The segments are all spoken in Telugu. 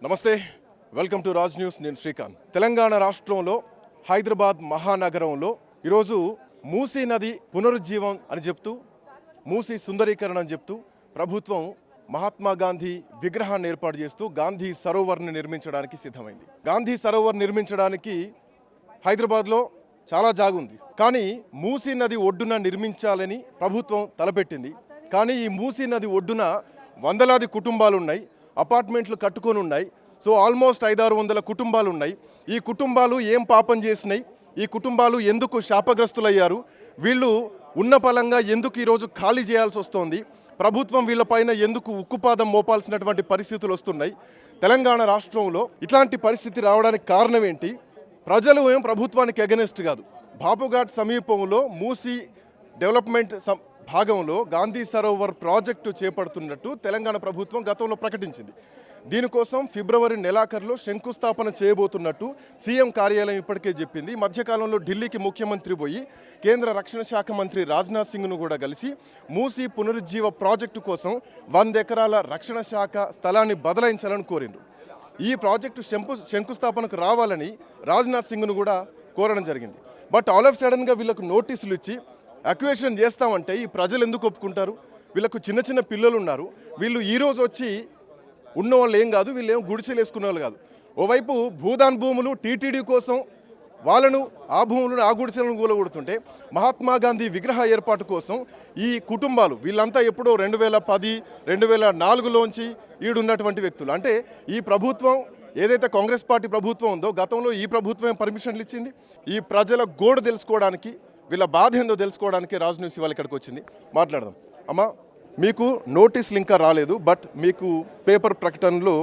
నమస్తే, వెల్కమ్ టు రాజ్ న్యూస్. నేను శ్రీకాంత్. తెలంగాణ రాష్ట్రంలో హైదరాబాద్ మహానగరంలో ఈరోజు మూసీ నది పునరుజ్జీవం అని చెప్తూ, మూసీ సుందరీకరణ అని చెప్తూ ప్రభుత్వం మహాత్మా గాంధీ విగ్రహాన్ని ఏర్పాటు చేస్తూ గాంధీ సరోవర్ని నిర్మించడానికి సిద్ధమైంది. గాంధీ సరోవర్ నిర్మించడానికి హైదరాబాద్లో చాలా జాగుంది, కానీ మూసీ నది ఒడ్డున నిర్మించాలని ప్రభుత్వం తలపెట్టింది. కానీ ఈ మూసీ నది ఒడ్డున వందలాది కుటుంబాలు ఉన్నాయి, అపార్ట్మెంట్లు కట్టుకొని ఉన్నాయి. సో ఆల్మోస్ట్ 500-600 కుటుంబాలు ఉన్నాయి. ఈ కుటుంబాలు ఏం పాపం చేసినాయి, ఈ కుటుంబాలు ఎందుకు శాపగ్రస్తులయ్యారు, వీళ్ళు ఉన్న పలంగా ఎందుకు ఈరోజు ఖాళీ చేయాల్సి వస్తోంది, ప్రభుత్వం వీళ్ళపైన ఎందుకు ఉక్కుపాదం మోపాల్సినటువంటి పరిస్థితులు వస్తున్నాయి, తెలంగాణ రాష్ట్రంలో ఇట్లాంటి పరిస్థితి రావడానికి కారణం ఏంటి, ప్రజలు ఏం ప్రభుత్వానికి అగెనిస్ట్ కాదు. బాపుఘాట్ సమీపంలో మూసీ డెవలప్మెంట్ భాగంలో గాంధీ సరోవర్ ప్రాజెక్టు చేపడుతున్నట్టు తెలంగాణ ప్రభుత్వం గతంలో ప్రకటించింది. దీనికోసం ఫిబ్రవరి నెలాఖరులో శంకుస్థాపన చేయబోతున్నట్టు సీఎం కార్యాలయం ఇప్పటికే చెప్పింది. మధ్యకాలంలో ఢిల్లీకి ముఖ్యమంత్రి పోయి కేంద్ర రక్షణ శాఖ మంత్రి రాజ్నాథ్ సింగ్ను కూడా కలిసి మూసీ పునరుజ్జీవ ప్రాజెక్టు కోసం 100 ఎకరాల రక్షణ శాఖ స్థలాన్ని బదలాయించాలని కోరిండ్రు. ఈ ప్రాజెక్టు శంకుస్థాపనకు రావాలని రాజ్నాథ్ సింగ్ను కూడా కోరడం జరిగింది. బట్ ఆల్ ఆఫ్ సడన్గా వీళ్ళకు నోటీసులు ఇచ్చి అక్వేషన్ చేస్తామంటే ఈ ప్రజలు ఎందుకు ఒప్పుకుంటారు? వీళ్ళకు చిన్న చిన్న పిల్లలు ఉన్నారు, వీళ్ళు ఈరోజు వచ్చి ఉన్నవాళ్ళు ఏం కాదు, వీళ్ళు ఏం గుడిసెలు వేసుకునే వాళ్ళు కాదు. ఓవైపు భూదాన్ భూములు టీటీడీ కోసం వాళ్ళను ఆ భూములను ఆ గుడిసెలను కూలగొడుతుంటే, మహాత్మా గాంధీ విగ్రహ ఏర్పాటు కోసం ఈ కుటుంబాలు వీళ్ళంతా ఎప్పుడో 2010, 2004లోంచి ఈడున్నటువంటి వ్యక్తులు. అంటే ఈ ప్రభుత్వం ఏదైతే కాంగ్రెస్ పార్టీ ప్రభుత్వం ఉందో గతంలో ఈ ప్రభుత్వం పర్మిషన్లు ఇచ్చింది. ఈ ప్రజల గోడు తెలుసుకోవడానికి, వీళ్ళ బాధ ఏందో తెలుసుకోవడానికి రాజ్ న్యూస్ ఇవాళ ఇక్కడికి వచ్చింది. మాట్లాడదాం. అమ్మా, మీకు నోటీసులు ఇంకా రాలేదు, బట్ మీకు పేపర్ ప్రకటనలో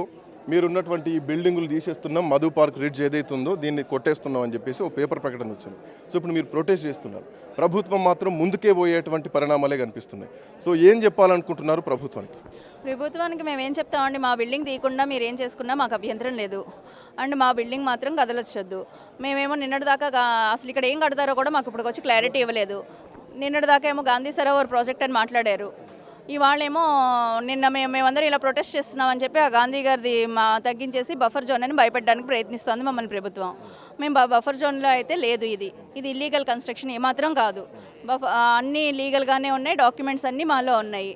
మీరున్నటువంటి ఈ బిల్డింగులు తీసేస్తున్నాం, మధు పార్క్ రిడ్జ్ ఏదైతే ఉందో దీన్ని కొట్టేస్తున్నాం అని చెప్పేసి ఒక పేపర్ ప్రకటన వచ్చింది. సో ఇప్పుడు మీరు ప్రొటెస్ట్ చేస్తున్నారు, ప్రభుత్వం మాత్రం ముందుకే పోయేటువంటి పరిణామాలే కనిపిస్తున్నాయి. సో ఏం చెప్పాలనుకుంటున్నారు ప్రభుత్వానికి? ప్రభుత్వానికి మేము ఏం చెప్తామండి, మా బిల్డింగ్ తీయకుండా మీరు ఏం చేసుకున్నా మాకు అభ్యంతరం లేదు, అండ్ మా బిల్డింగ్ మాత్రం కదలొచ్చొద్దు. మేమేమో నిన్నటిదాకా అసలు ఇక్కడ ఏం కడతారో కూడా మాకు ఇప్పుడు వచ్చి క్లారిటీ ఇవ్వలేదు. నిన్నటిదాకా ఏమో గాంధీ సరోవర్ ప్రాజెక్ట్ అని మాట్లాడారు, ఇవాళేమో నిన్న మేమందరం ఇలా ప్రొటెస్ట్ చేస్తున్నామని చెప్పి ఆ గాంధీ గారిది తగ్గించేసి బఫర్ జోన్ అని భయపెట్టడానికి ప్రయత్నిస్తుంది మమ్మల్ని ప్రభుత్వం. మేము బఫర్ జోన్లో అయితే లేదు, ఇది ఇల్లీగల్ కన్స్ట్రక్షన్ ఏమాత్రం కాదు. అన్నీ లీగల్గానే ఉన్నాయి, డాక్యుమెంట్స్ అన్నీ మాలో ఉన్నాయి.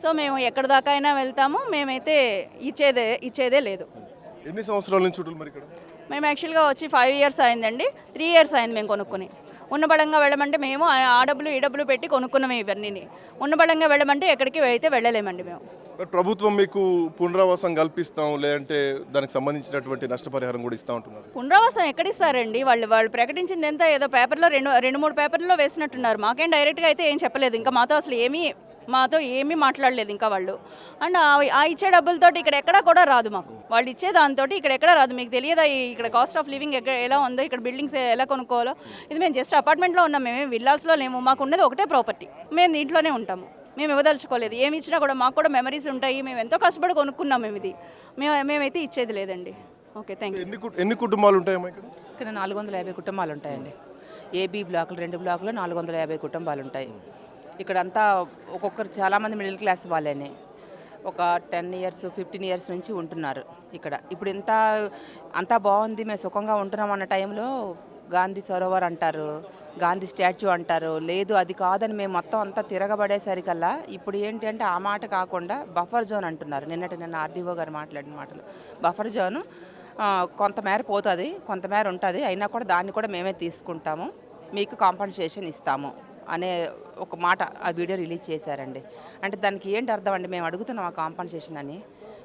సో మేము ఎక్కడి దాకా అయినా వెళ్తాము, మేమైతే ఇచ్చేదే లేదు. ఎన్ని సంవత్సరాల నుంచి ఉంటుంది మరి ఇక్కడ? మేము యాక్చువల్గా వచ్చి 5 years అయిందండి, 3 years అయింది మేము కొనుక్కొని. ఉన్నబలంగా వెళ్ళమంటే మేము ఆ డబ్బులు ఈ డబ్బులు పెట్టి కొనుక్కున్నాము ఇవన్నీ. ఉన్నబలంగా వెళ్ళమంటే ఎక్కడికి అయితే వెళ్ళలేమండి మేము. ప్రభుత్వం మీకు పునరావాసం కల్పిస్తాం, లేదంటే దానికి సంబంధించినటువంటి నష్టపరిహారం కూడా ఇస్తూ ఉంటున్నారు. పునరావాసం ఎక్కడిస్తారండి? వాళ్ళు ప్రకటించింది ఎంత, ఏదో పేపర్లో 2-3 పేపర్లో వేసినట్టున్నారు. మాకేం డైరెక్ట్గా అయితే ఏం చెప్పలేదు, ఇంకా మాతో ఏమీ మాట్లాడలేదు ఇంకా వాళ్ళు. అండ్ ఆ ఇచ్చే డబ్బులతో ఇక్కడ ఎక్కడా కూడా రాదు మాకు, వాళ్ళు ఇచ్చే దాంతో ఇక్కడ ఎక్కడా రాదు. మీకు తెలియదా ఇక్కడ కాస్ట్ ఆఫ్ లివింగ్ ఎలా ఉందో, ఇక్కడ బిల్డింగ్స్ ఎలా కొనుక్కోవాలో? ఇది మేము జస్ట్ అపార్ట్మెంట్లో ఉన్నాం, మేమేం విల్లాల్స్లో లేము, మాకు ఉన్నది ఒకటే ప్రాపర్టీ, మేము దీంట్లోనే ఉంటాము. మేము ఇవ్వదలుచుకోలేదు, ఏమి ఇచ్చినా కూడా మాకు కూడా మెమరీస్ ఉంటాయి, మేము ఎంతో కష్టపడి కొనుక్కున్నాం మేము ఇది. మేమైతే ఇచ్చేది లేదండి. Okay, thank you. ఎన్ని కుటుంబాలు ఉంటాయమ్మా ఇక్కడ? ఇక్కడ 450 కుటుంబాలు ఉంటాయండి. ఏబీ బ్లాకులు 2 బ్లాకులు 450 కుటుంబాలు ఉంటాయి. ఇక్కడంతా ఒక్కొక్కరు చాలామంది మిడిల్ క్లాస్ వాళ్ళని ఒక 10 years 15 years నుంచి ఉంటున్నారు ఇక్కడ. ఇప్పుడు అంతా బాగుంది, మేము సుఖంగా ఉంటున్నాం అన్న టైంలో గాంధీ సరోవర్ అంటారు, గాంధీ స్టాచ్యూ అంటారు. లేదు, అది కాదని మేము మొత్తం అంతా తిరగబడేసరికల్లా ఇప్పుడు ఏంటి అంటే ఆ మాట కాకుండా బఫర్ జోన్ అంటున్నారు. నిన్న ఆర్డీఓ గారు మాట్లాడిన మాటలు, బఫర్ జోను కొంతమేర పోతుంది, కొంతమేర ఉంటుంది, అయినా కూడా దాన్ని కూడా మేమే తీసుకుంటాము, మీకు కాంపన్సేషన్ ఇస్తాము అనే ఒక మాట ఆ వీడియో రిలీజ్ చేశారండి. అంటే దానికి ఏంటి అర్థం అండి? మేము అడుగుతున్నాం ఆ కాంపన్సేషన్ అని,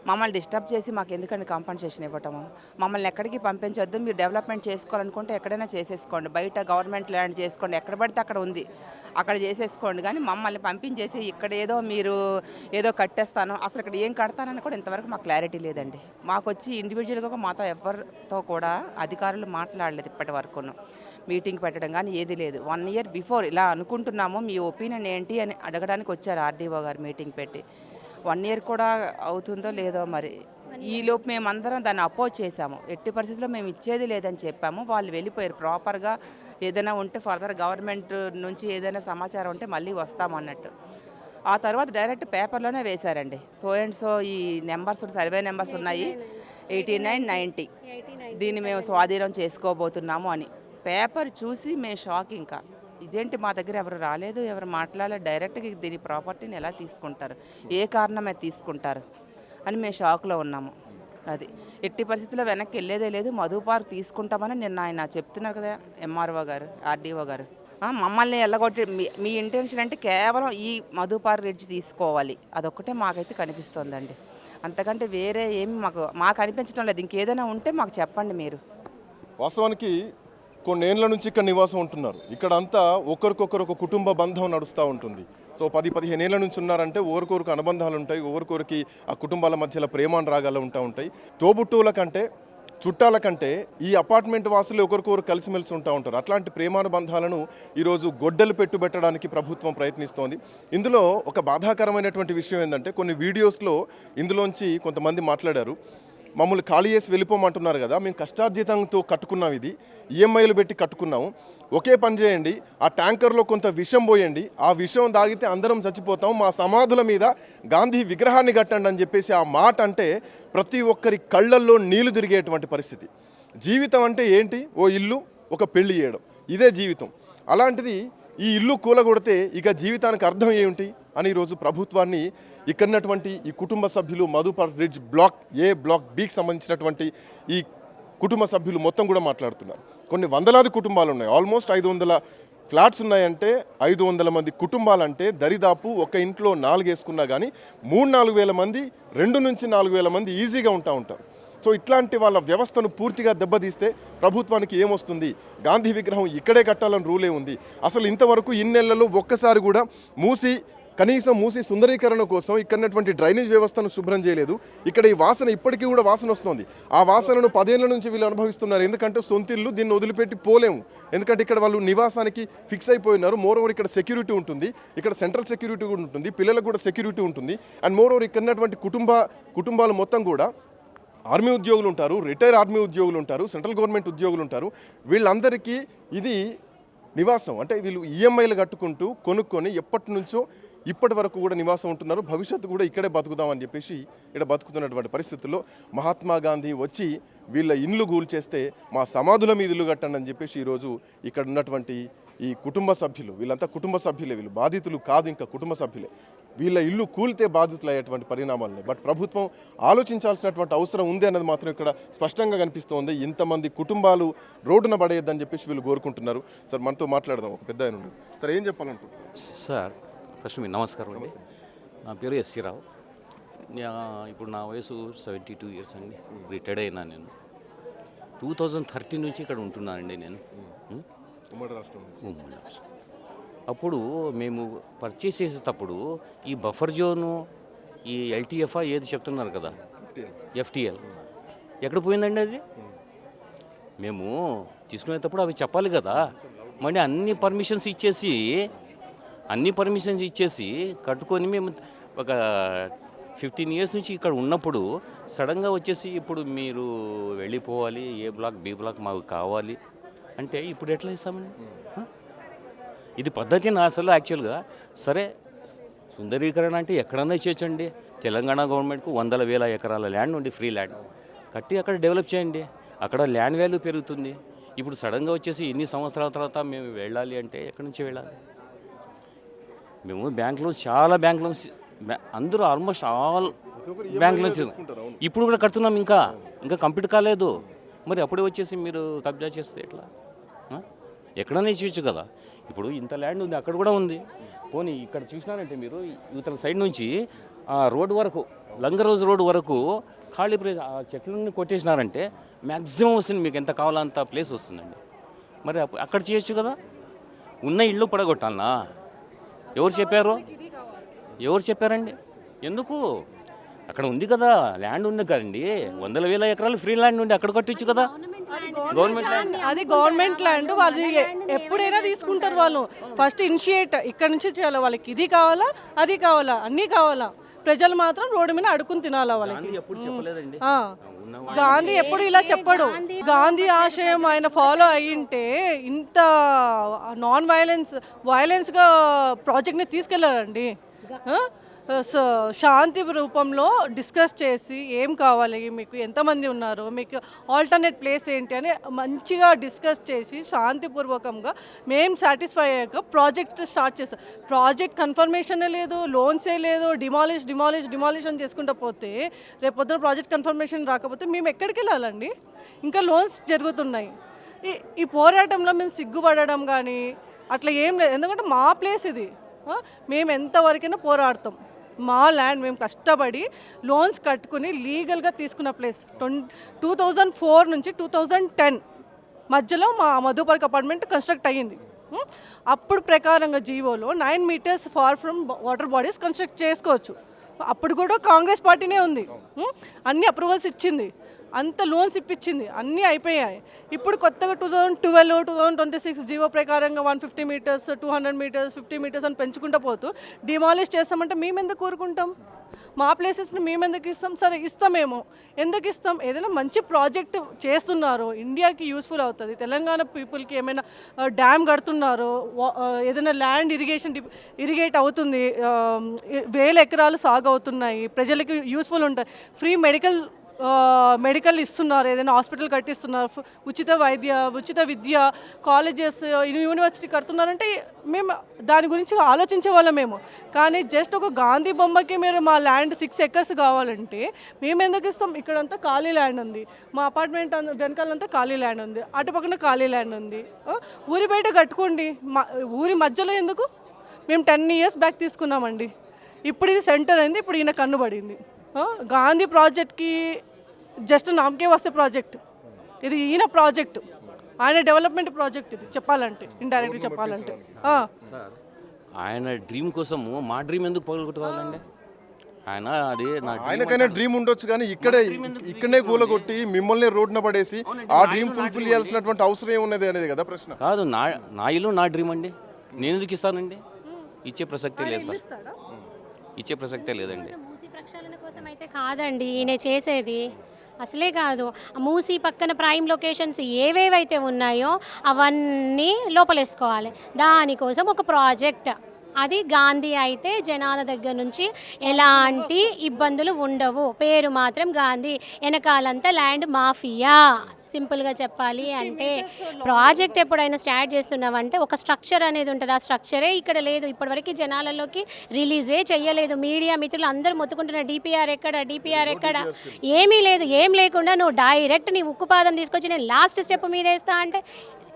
మమ్మల్ని డిస్టర్బ్ చేసి మాకు ఎందుకండి కాంపన్సేషన్ ఇవ్వటము? మమ్మల్ని ఎక్కడికి పంపించొద్దు, మీరు డెవలప్మెంట్ చేసుకోవాలనుకుంటే ఎక్కడైనా చేసేసుకోండి, బయట గవర్నమెంట్ ల్యాండ్ చేసుకోండి, ఎక్కడ పడితే అక్కడ ఉంది అక్కడ చేసేసుకోండి, కానీ మమ్మల్ని పంపించేసి ఇక్కడ మీరు ఏదో కట్టేస్తాను, అసలు ఇక్కడ ఏం కడతానని కూడా ఇంతవరకు మాకు క్లారిటీ లేదండి. మాకు వచ్చి ఇండివిజువల్గా మాతో ఎవరితో కూడా అధికారులు మాట్లాడలేదు ఇప్పటి వరకును, మీటింగ్ పెట్టడం కానీ ఏది లేదు. 1 year బిఫోర్ ఇలా అనుకుంటున్నాము, మీ ఒపీనియన్ ఏంటి అని అడగడానికి వచ్చారు ఆర్డీఓ గారు మీటింగ్ పెట్టి. 1 year కూడా అవుతుందో లేదో మరి. ఈలోపు మేమందరం దాన్ని అపోజ్ చేశాము, ఎట్టి పరిస్థితుల్లో మేము ఇచ్చేది లేదని చెప్పాము. వాళ్ళు వెళ్ళిపోయారు. ప్రాపర్గా ఏదైనా ఉంటే ఫర్దర్ గవర్నమెంట్ నుంచి ఏదైనా సమాచారం ఉంటే మళ్ళీ వస్తామన్నట్టు. ఆ తర్వాత డైరెక్ట్ పేపర్లోనే వేశారండి. సో అండ్ సో ఈ నెంబర్స్, సర్వే నెంబర్స్ ఉన్నాయి, 89, 90 దీన్ని మేము స్వాధీనం చేసుకోబోతున్నాము అని పేపర్ చూసి మేము షాక్. ఇంకా ఇదేంటి మా దగ్గర ఎవరు రాలేదు, ఎవరు మాట్లాడలేదు, డైరెక్ట్గా దీని ప్రాపర్టీని ఎలా తీసుకుంటారు, ఏ కారణమే తీసుకుంటారు అని మేము షాక్లో ఉన్నాము. అది ఎట్టి పరిస్థితుల్లో వెనక్కి వెళ్ళేదే లేదు. మధు పార్క్ తీసుకుంటామని నిన్న ఆయన చెప్తున్నారు కదా ఎంఆర్ఓ గారు, ఆర్డీఓ గారు. మమ్మల్ని ఎల్లగొట్టి మీ ఇంటెన్షన్ అంటే కేవలం ఈ మధు పార్క్ రిడ్జ్ తీసుకోవాలి, అదొక్కటే మాకైతే కనిపిస్తోందండి. అంతకంటే వేరే ఏమి మాకు అనిపించడం లేదు. ఇంకేదైనా ఉంటే మాకు చెప్పండి మీరు. వాస్తవానికి కొన్నేళ్ల నుంచి ఇక్కడ నివాసం ఉంటున్నారు. ఇక్కడ అంతా ఒకరికొకరు ఒక కుటుంబ బంధం నడుస్తూ ఉంటుంది. సో 10-15 ఏళ్ల నుంచి ఉన్నారంటే ఒకరికొరకు అనుబంధాలు ఉంటాయి, ఒకరికొరికి ఆ కుటుంబాల మధ్యలో ప్రేమానురాగాలు ఉంటాయి. తోబుట్టువుల కంటే చుట్టాల కంటే ఈ అపార్ట్మెంట్ వాసులు ఒకరికొకరు కలిసిమెలిసి ఉంటారు. అట్లాంటి ప్రేమానుబంధాలను ఈరోజు గొడ్డలు పెట్టడానికి ప్రభుత్వం ప్రయత్నిస్తోంది. ఇందులో ఒక బాధాకరమైనటువంటి విషయం ఏంటంటే కొన్ని వీడియోస్లో ఇందులోంచి కొంతమంది మాట్లాడారు, మమ్మల్ని ఖాళీ చేసి వెళ్ళిపోమంటున్నారు కదా, మేము కష్టార్జితంతో కట్టుకున్నాం, ఇది ఈఎంఐలు పెట్టి కట్టుకున్నాము, ఒకే పని చేయండి, ఆ ట్యాంకర్లో కొంత విషం పోయండి, ఆ విషం తాగితే అందరం చచ్చిపోతాం, మా సమాధుల మీద గాంధీ విగ్రహాన్ని కట్టండి అని చెప్పేసి ఆ మాట అంటే ప్రతి ఒక్కరి కళ్ళల్లో నీళ్లు తిరిగేటువంటి పరిస్థితి. జీవితం అంటే ఏంటి? ఓ ఇల్లు, ఒక పెళ్లి చేయడం, ఇదే జీవితం. అలాంటిది ఈ ఇల్లు కూలగొడితే ఇక జీవితానికి అర్థం ఏమిటి అని ఈరోజు ప్రభుత్వాన్ని ఇక్కడున్నటువంటి ఈ కుటుంబ సభ్యులు మధు పార్క్ రిడ్జ్ బ్లాక్ ఏ, బ్లాక్ బికి సంబంధించినటువంటి ఈ కుటుంబ సభ్యులు మొత్తం కూడా మాట్లాడుతున్నారు. కొన్ని వందలాది కుటుంబాలు ఉన్నాయి, ఆల్మోస్ట్ 500 ఫ్లాట్స్ ఉన్నాయంటే 500 మంది కుటుంబాలంటే దరిదాపు ఒక ఇంట్లో 4 వేసుకున్నా కానీ 3-4 వేల మంది, 2-4 వేల మంది ఈజీగా ఉంటారు. సో ఇట్లాంటి వాళ్ళ వ్యవస్థను పూర్తిగా దెబ్బతీస్తే ప్రభుత్వానికి ఏమొస్తుంది? గాంధీ విగ్రహం ఇక్కడే కట్టాలని రూలే ఉంది. అసలు ఇంతవరకు ఇన్నేళ్లలో ఒక్కసారి కూడా కనీసం మూసి సుందరీకరణ కోసం ఇక్కడటువంటి డ్రైనేజ్ వ్యవస్థను శుభ్రం చేయలేదు. ఇక్కడ ఈ వాసన ఇప్పటికీ కూడా వాసన వస్తుంది. ఆ వాసనను 10 ఏళ్ల నుంచి వీళ్ళు అనుభవిస్తున్నారు. ఎందుకంటే సొంతిల్లు, దీన్ని వదిలిపెట్టి పోలేము. ఎందుకంటే ఇక్కడ వాళ్ళు నివాసానికి ఫిక్స్ అయిపోయినారు. మోరోవర్ ఇక్కడ సెక్యూరిటీ ఉంటుంది, ఇక్కడ సెంట్రల్ సెక్యూరిటీ కూడా ఉంటుంది, పిల్లలకు కూడా సెక్యూరిటీ ఉంటుంది. అండ్ మోరోవర్ ఇక్కడటువంటి కుటుంబాలు మొత్తం కూడా ఆర్మీ ఉద్యోగులు ఉంటారు, రిటైర్ ఆర్మీ ఉద్యోగులు ఉంటారు, సెంట్రల్ గవర్నమెంట్ ఉద్యోగులు ఉంటారు. వీళ్ళందరికీ ఇది నివాసం. అంటే వీళ్ళు ఈఎంఐలు కట్టుకుంటూ కొనుక్కొని ఎప్పటి నుంచో ఇప్పటి వరకు కూడా నివాసం ఉంటున్నారు. భవిష్యత్తు కూడా ఇక్కడే బతుకుదామని చెప్పేసి ఇక్కడ బతుకుతున్నటువంటి పరిస్థితుల్లో మహాత్మా గాంధీ వచ్చి వీళ్ళ ఇండ్లు కూల్చేస్తే మా సమాధుల మీద ఇల్లు కట్టండి అని చెప్పేసి ఈరోజు ఇక్కడ ఉన్నటువంటి ఈ కుటుంబ సభ్యులు, వీళ్ళంతా కుటుంబ సభ్యులే, వీళ్ళు బాధితులు కాదు, ఇంకా కుటుంబ సభ్యులే. వీళ్ళ ఇల్లు కూలితే బాధితులు అయ్యేటువంటి పరిణామాలనే. బట్ ప్రభుత్వం ఆలోచించాల్సినటువంటి అవసరం ఉంది అన్నది మాత్రం ఇక్కడ స్పష్టంగా కనిపిస్తోంది. ఇంతమంది కుటుంబాలు రోడ్డున పడేయద్దని చెప్పేసి వీళ్ళు కోరుకుంటున్నారు. సార్ మనతో మాట్లాడదాం, ఒక పెద్ద ఆయన. సార్ ఏం చెప్పాలనుకుంటున్నారు? సార్ ఫస్ట్ మీ నమస్కారం అండి. నా పేరు ఎస్సీ రావు. ఇప్పుడు నా వయసు 72 ఇయర్స్ అండి. రిటైర్డ్ అయినా నేను 2013 నుంచి ఇక్కడ ఉంటున్నానండి నేను. ఉమ్మడి రాష్ట్రం. అప్పుడు మేము పర్చేస్ చేసేటప్పుడు ఈ బఫర్ జోను, ఈ ఎల్టీఎఫ్ ఏది చెప్తున్నారు కదా, ఎఫ్టీఎల్ ఎక్కడ పోయిందండి అది? మేము తీసుకునేటప్పుడు అవి చెప్పాలి కదా. మళ్ళీ అన్ని పర్మిషన్స్ ఇచ్చేసి కట్టుకొని మేము ఒక 15 ఇయర్స్ నుంచి ఇక్కడ ఉన్నప్పుడు సడన్గా వచ్చేసి ఇప్పుడు మీరు వెళ్ళిపోవాలి, ఏ బ్లాక్ బి బ్లాక్ మాకు కావాలి అంటే ఇప్పుడు ఎట్లా ఇస్తామండి? ఇది పద్ధతి నా అసలు యాక్చువల్గా. సరే సుందరీకరణ అంటే ఎక్కడన్నా చేయొచ్చండి. తెలంగాణ గవర్నమెంట్కు 100,000 ఎకరాల ల్యాండ్ ఉంది, ఫ్రీ ల్యాండ్ కట్టి అక్కడ డెవలప్ చేయండి, అక్కడ ల్యాండ్ వాల్యూ పెరుగుతుంది. ఇప్పుడు సడన్గా వచ్చేసి ఇన్ని సంవత్సరాల తర్వాత మేము వెళ్ళాలి అంటే ఎక్కడి నుంచి వెళ్ళాలి? మేము బ్యాంక్ లోన్స్, చాలా బ్యాంక్ లోన్స్, అందరూ ఆల్మోస్ట్ ఆల్ బ్యాంక్ లోన్స్ ఇప్పుడు కూడా కడుతున్నాం. ఇంకా కంప్లీట్ కాలేదు. మరి అప్పుడే వచ్చేసి మీరు కబ్జా చేస్తే ఎట్లా? ఎక్కడనే చేయొచ్చు కదా. ఇప్పుడు ఇంత ల్యాండ్ ఉంది, అక్కడ కూడా ఉంది. పోనీ ఇక్కడ చూసినారంటే మీరు ఇవతల సైడ్ నుంచి ఆ రోడ్డు వరకు, లంగరోజు రోడ్డు వరకు ఖాళీ ప్లేస్, ఆ చెట్లన్నీ కొట్టేసినారంటే మ్యాక్సిమం వస్తుంది, మీకు ఎంత కావాలంత ప్లేస్ వస్తుందండి. మరి అక్కడ చేయొచ్చు కదా. ఉన్న ఇళ్ళు పడగొట్టాలనా? ఎవరు చెప్పారండి? ఎందుకు? అక్కడ ఉంది కదా, ల్యాండ్ ఉంది కదండి, 100,000 ఎకరాలు ఫ్రీ ల్యాండ్ ఉంది, అక్కడ కట్టొచ్చు కదా. గవర్నమెంట్ ల్యాండ్, అది గవర్నమెంట్ ల్యాండ్. వాళ్ళు ఎప్పుడైనా తీసుకుంటారు. వాళ్ళు ఫస్ట్ ఇనిషియేట్ ఇక్కడ నుంచి చేయాలి. వాళ్ళకి ఇది కావాలా, అది కావాలా, అన్నీ కావాలా. ప్రజలు మాత్రం రోడ్డు మీద అడుక్కుని తినాలా వాళ్ళకి. గాంధీ ఎప్పుడు ఇలా చెప్పాడు. గాంధీ ఆశయం ఆయన ఫాలో అయ్యింటే ఇంత వైలెన్స్గా ప్రాజెక్ట్ని తీసుకెళ్ళారండి. శాంతి రూపంలో డిస్కస్ చేసి ఏం కావాలి, మీకు ఎంతమంది ఉన్నారు, మీకు ఆల్టర్నేట్ ప్లేస్ ఏంటి అని మంచిగా డిస్కస్ చేసి శాంతిపూర్వకంగా మేము సాటిస్ఫై అయ్యాక ప్రాజెక్ట్ స్టార్ట్ చేస్తాం. ప్రాజెక్ట్ కన్ఫర్మేషనే లేదు, లోన్సే లేదు, డిమాలిషన్ చేసుకుంటూ పోతే రేపు పొద్దున ప్రాజెక్ట్ కన్ఫర్మేషన్ రాకపోతే మేము ఎక్కడికి వెళ్ళాలండి? ఇంకా లోన్స్ జరుగుతున్నాయి. ఈ పోరాటంలో మేము సిగ్గుపడడం కానీ అట్లా ఏం లేదు. ఎందుకంటే మా ప్లేస్ ఇది, మేము ఎంతవరకైనా పోరాడతాం. మా ల్యాండ్ మేము కష్టపడి లోన్స్ కట్టుకుని లీగల్గా తీసుకున్న ప్లేస్. 2004 నుంచి 2010 మధ్యలో మా మధుపర్క్ అపార్ట్మెంట్ కన్స్ట్రక్ట్ అయ్యింది. అప్పుడు ప్రకారంగా జీవోలో 9 metres far from water bodies construct చేసుకోవచ్చు. అప్పుడు కూడా కాంగ్రెస్ పార్టీనే ఉంది, అన్ని అప్రూవల్స్ ఇచ్చింది, అంత లోన్స్ ఇప్పించింది, అన్నీ అయిపోయాయి. ఇప్పుడు కొత్తగా 2012, 2026 జీవో ప్రకారంగా 150 మీటర్స్, 200 మీటర్స్, 50 మీటర్స్ అని పెంచుకుంటూ పోతూ డిమాలిష్ చేస్తామంటే మేము ఎందుకు కోరుకుంటాం? మా ప్లేసెస్ని మేము ఎందుకు ఇస్తాం? సరే ఇస్తామేమో, ఎందుకు ఇస్తాం? ఏదైనా మంచి ప్రాజెక్ట్ చేస్తున్నారు, ఇండియాకి యూస్ఫుల్ అవుతుంది, తెలంగాణ పీపుల్కి ఏమైనా డ్యామ్ కడుతున్నారు, ఏదైనా ల్యాండ్ ఇరిగేట్ అవుతుంది, వేల ఎకరాలు సాగు అవుతున్నాయి, ప్రజలకి యూస్ఫుల్ ఉంటాయి, ఫ్రీ మెడికల్ ఇస్తున్నారు, ఏదైనా హాస్పిటల్ కట్టిస్తున్నారు, ఉచిత విద్య, కాలేజెస్, యూనివర్సిటీ కడుతున్నారంటే మేము దాని గురించి ఆలోచించే వాళ్ళమేమో. కానీ జస్ట్ ఒక గాంధీ బొమ్మకి మీరు మా ల్యాండ్ 6 acres కావాలంటే మేము ఎందుకు ఇస్తాం? ఇక్కడంతా ఖాళీ ల్యాండ్ ఉంది, మా అపార్ట్మెంట్ వెనకాలంతా ఖాళీ ల్యాండ్ ఉంది, అటుపక్కన ఖాళీ ల్యాండ్ ఉంది. ఊరి బయట కట్టుకోండి, ఊరి మధ్యలో ఎందుకు? మేము 10 years బ్యాక్ తీసుకున్నామండి, ఇప్పుడు ఇది సెంటర్ అయింది, ఇప్పుడు ఈయన కన్ను పడింది. గాంధీ ప్రాజెక్ట్కి జస్ట్ నామకే వస్తే ప్రాజెక్ట్ ఇది, ఈయన ప్రాజెక్టు, ఆయన డెవలప్మెంట్ ప్రాజెక్ట్ ఇది చెప్పాలంటే, ఇండైరెక్ట్గా చెప్పాలంటే. ఆయన డ్రీమ్ కోసము మా డ్రీమ్ ఎందుకు పగలగొట్టుకోవాలండి? ఆయన అది ఆయనకైనా డ్రీమ్ ఉండొచ్చు, కానీ ఇక్కడనే కూలగొట్టి మిమ్మల్ని రోడ్డున పడేసి ఆ డ్రీమ్ ఫుల్ఫిల్ చేయాల్సినటువంటి అవసరం ఏమున్నది అనేది కదా ప్రశ్న. కాదు, నా ఇల్లు నా డ్రీమ్ అండి, నేను ఎందుకు ఇస్తానండి? ఇచ్చే ప్రసక్తే లేదు సార్, ఇచ్చే ప్రసక్తే లేదండి. మూసీ ప్రక్షాళన కోసం అయితే కాదండి ఈయన చేసేది, అసలే కాదు. మూసీ పక్కన ప్రైమ్ లొకేషన్స్ ఏవేవైతే ఉన్నాయో అవన్నీ లోపలేసుకోవాలి, దానికోసం ఒక ప్రాజెక్ట్. అది గాంధీ అయితే జనాల దగ్గర నుంచి ఎలాంటి ఇబ్బందులు ఉండవు, పేరు మాత్రం గాంధీ, వెనకాలంతా ల్యాండ్ మాఫియా. సింపుల్గా చెప్పాలి అంటే ప్రాజెక్ట్ ఎప్పుడైనా స్టార్ట్ చేస్తున్నామంటే ఒక స్ట్రక్చర్ అనేది ఉంటుంది, ఆ స్ట్రక్చరే ఇక్కడ లేదు, ఇప్పటివరకు జనాలలోకి రిలీజే చెయ్యలేదు. మీడియా మిత్రులు అందరూ మొత్తుకుంటున్నారు డిపిఆర్ ఎక్కడ, ఏమీ లేదు. ఏం లేకుండా నువ్వు డైరెక్ట్ నీ ఉక్కుపాదం తీసుకొచ్చి నేను లాస్ట్ స్టెప్ మీద వేస్తా అంటే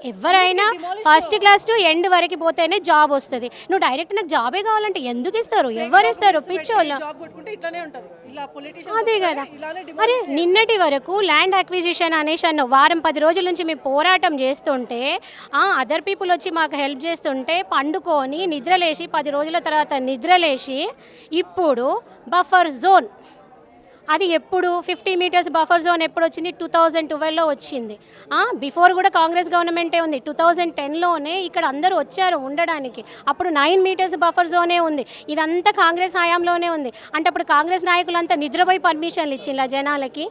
ఎవరైనా ఫస్ట్ క్లాస్ టు ఎండ్ వరకు పోతేనే జాబ్ వస్తుంది. నువ్వు డైరెక్ట్ నాకు జాబే కావాలంటే ఎందుకు ఇస్తారు? ఎవరు ఇస్తారు? పిచ్చోళ్ళు. అదే కదా. అరే నిన్నటి వరకు ల్యాండ్ అక్విజిషన్ అనేసి వారం 10 రోజుల నుంచి మేము పోరాటం చేస్తుంటే అదర్ పీపుల్ వచ్చి మాకు హెల్ప్ చేస్తుంటే పండుకొని నిద్రలేసి 10 రోజుల తర్వాత నిద్రలేసి ఇప్పుడు బఫర్ జోన్, అది ఎప్పుడు 50 మీటర్స్ బఫర్ జోన్ ఎప్పుడు వచ్చింది? 2012లో వచ్చింది. బిఫోర్ కూడా కాంగ్రెస్ గవర్నమెంటే ఉంది. 2010లోనే ఇక్కడ అందరూ వచ్చారు ఉండడానికి, అప్పుడు 9 మీటర్స్ బఫర్ జోనే ఉంది. ఇదంతా కాంగ్రెస్ హయాంలోనే ఉంది. అంటే అప్పుడు కాంగ్రెస్ నాయకులంతా నిద్రపోయి పర్మిషన్లు ఇచ్చిండ్రు జనాలకి.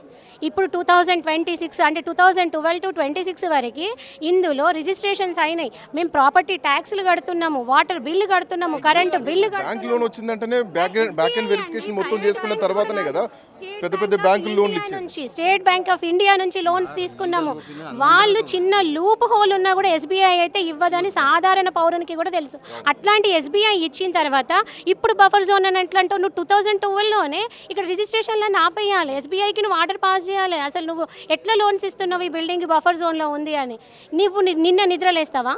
ఇప్పుడు 2026 అంటే 2012 to 26 వరకు ఇందులో రిజిస్ట్రేషన్స్ అయినాయి. మేము ప్రాపర్టీ ట్యాక్స్లు కడుతున్నాము, వాటర్ బిల్లు కడుతున్నాము, కరెంటు బిల్లు బ్యాంక్ లోన్ వచ్చిందంటేనే బ్యాక్ ఎండ్ వెరిఫికేషన్ మొత్తం చేసుకున్న తర్వాతనే కదా పెద్ద బ్యాంకులు లోన్లు ఇచ్చాయి. స్టేట్ బ్యాంక్ ఆఫ్ ఇండియా నుంచి లోన్స్ తీసుకున్నాము. వాళ్ళు చిన్న లూప్ హోల్ ఉన్నా కూడా ఎస్బీఐ అయితే ఇవ్వదని సాధారణ పౌరునికి కూడా తెలుసు. అట్లాంటి ఎస్బీఐ ఇచ్చిన తర్వాత ఇప్పుడు బఫర్ జోన్ అని ఎట్లా అంటావు? నువ్వు 2012లోనే ఇక్కడ రిజిస్ట్రేషన్లను ఆపేయాలి, ఎస్బీఐకి నువ్వు ఆర్డర్ పాస్ చేయాలి. అసలు నువ్వు ఎట్లా లోన్స్ ఇస్తున్నావు ఈ బిల్డింగ్ బఫర్ జోన్లో ఉంది అని? నువ్వు నిన్న నిద్రలేస్తావా?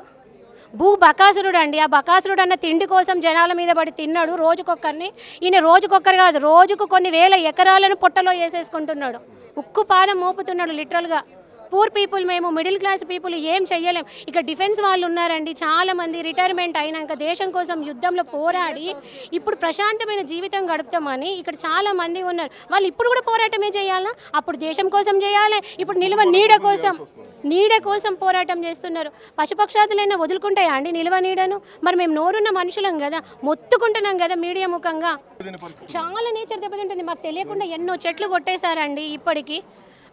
బకాసురుడు అండి, ఆ బకాసురుడు అన్న తిండి కోసం జనాల మీద పడి తిన్నాడు రోజుకొక్కరిని. ఈయన రోజుకొక్కరు కాదు, రోజుకు కొన్ని వేల ఎకరాలను పొట్టలో వేసేసుకుంటున్నాడు, ఉక్కు పాదం మోపుతున్నాడు లిటరల్గా. పూర్ పీపుల్, మేము మిడిల్ క్లాస్ పీపుల్ ఏం చెయ్యలేం. ఇక డిఫెన్స్ వాళ్ళు ఉన్నారండి చాలామంది, రిటైర్మెంట్ అయినాక దేశం కోసం యుద్ధంలో పోరాడి ఇప్పుడు ప్రశాంతమైన జీవితం గడుపుతామని ఇక్కడ చాలామంది ఉన్నారు. వాళ్ళు ఇప్పుడు కూడా పోరాటమే చేయాలా? అప్పుడు దేశం కోసం చేయాలి, ఇప్పుడు నిలువ నీడ కోసం పోరాటం చేస్తున్నారు. పశుపక్షాదులైనా వదులుకుంటాయా అండి నిలువ నీడను? మరి మేము నోరున్న మనుషులం కదా, మొత్తుకుంటున్నాం కదా మీడియా ముఖంగా. చాలా నేచర్ దెబ్బతింటుంది, మాకు తెలియకుండా ఎన్నో చెట్లు కొట్టేశారండి. ఇప్పటికీ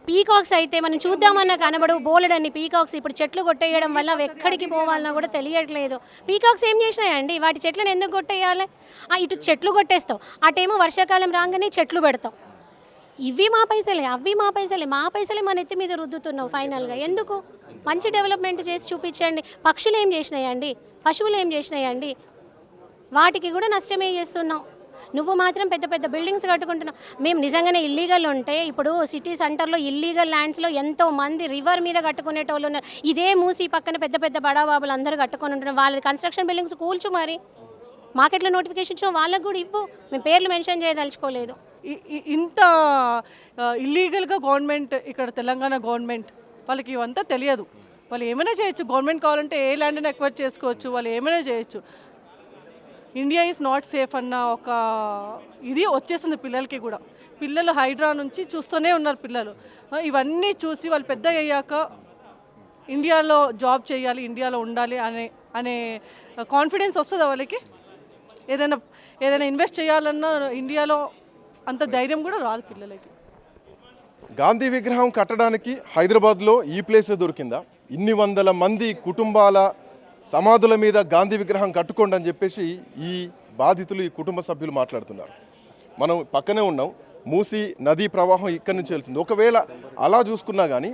పీకాక్స్ అయితే మనం చూద్దామన్నా కనబడు బోలెడన్ని పీకాక్స్. ఇప్పుడు చెట్లు కొట్టేయడం వల్ల అవి ఎక్కడికి పోవాలన్నా కూడా తెలియట్లేదు. పీకాక్స్ ఏం చేసినాయండి? వాటి చెట్లను ఎందుకు కొట్టేయాలి? ఇటు చెట్లు కొట్టేస్తావు, అటేమో వర్షాకాలం రాగానే చెట్లు పెడతావు. ఇవి మా పైసలే, అవి మా పైసలే మన ఎత్తి మీద రుద్దుతున్నావు ఫైనల్గా. ఎందుకు? మంచి డెవలప్మెంట్ చేసి చూపించండి. పక్షులు ఏం చేసినాయండి? పశువులు ఏం చేసినాయండి? వాటికి కూడా నష్టమే చేస్తున్నావు. నువ్వు మాత్రం పెద్ద పెద్ద బిల్డింగ్స్ కట్టుకుంటున్నావు. మేము నిజంగానే ఇల్లీగల్ ఉంటే ఇప్పుడు సిటీ సెంటర్లో ఇల్లీగల్ ల్యాండ్స్లో ఎంతో మంది రివర్ మీద కట్టుకునేటోళ్ళు ఉన్నారు. ఇదే మూసి పక్కన పెద్ద పెద్ద బడాబాబులు అందరూ కట్టుకొని ఉంటున్నారు. వాళ్ళ కన్స్ట్రక్షన్ బిల్డింగ్స్ కూల్చు, మరి మార్కెట్లో నోటిఫికేషన్ ఇచ్చిన వాళ్ళకు కూడా ఇవ్వు. మేము పేర్లు మెన్షన్ చేయదలుచుకోలేదు. ఇంత ఇల్లీగల్గా గవర్నమెంట్, ఇక్కడ తెలంగాణ గవర్నమెంట్ వాళ్ళకి ఇవంతా తెలియదు. వాళ్ళు ఏమైనా చేయొచ్చు. గవర్నమెంట్ కావాలంటే ఏ ల్యాండ్ని ఎక్వైర్ చేసుకోవచ్చు, వాళ్ళు ఏమైనా చేయొచ్చు. ఇండియా ఈజ్ నాట్ సేఫ్ అన్న ఒక ఇది వచ్చేసింది పిల్లలకి కూడా. పిల్లలు హైడ్రా నుంచి చూస్తూనే ఉన్నారు పిల్లలు. ఇవన్నీ చూసి వాళ్ళు పెద్ద అయ్యాక ఇండియాలో జాబ్ చేయాలి, ఇండియాలో ఉండాలి అనే కాన్ఫిడెన్స్ వస్తుందా వాళ్ళకి? ఏదైనా ఇన్వెస్ట్ చేయాలన్నా ఇండియాలో అంత ధైర్యం కూడా రాదు పిల్లలకి. గాంధీ విగ్రహం కట్టడానికి హైదరాబాద్లో ఈ ప్లేసే దొరికిందా? ఇన్ని వందల మంది కుటుంబాల సమాధుల మీద గాంధీ విగ్రహం కట్టుకోండి అని చెప్పేసి ఈ బాధితులు, ఈ కుటుంబ సభ్యులు మాట్లాడుతున్నారు. మనం పక్కనే ఉన్నాం, మూసీ నదీ ప్రవాహం ఇక్కడి నుంచి వెళ్తుంది. ఒకవేళ అలా చూసుకున్నా కానీ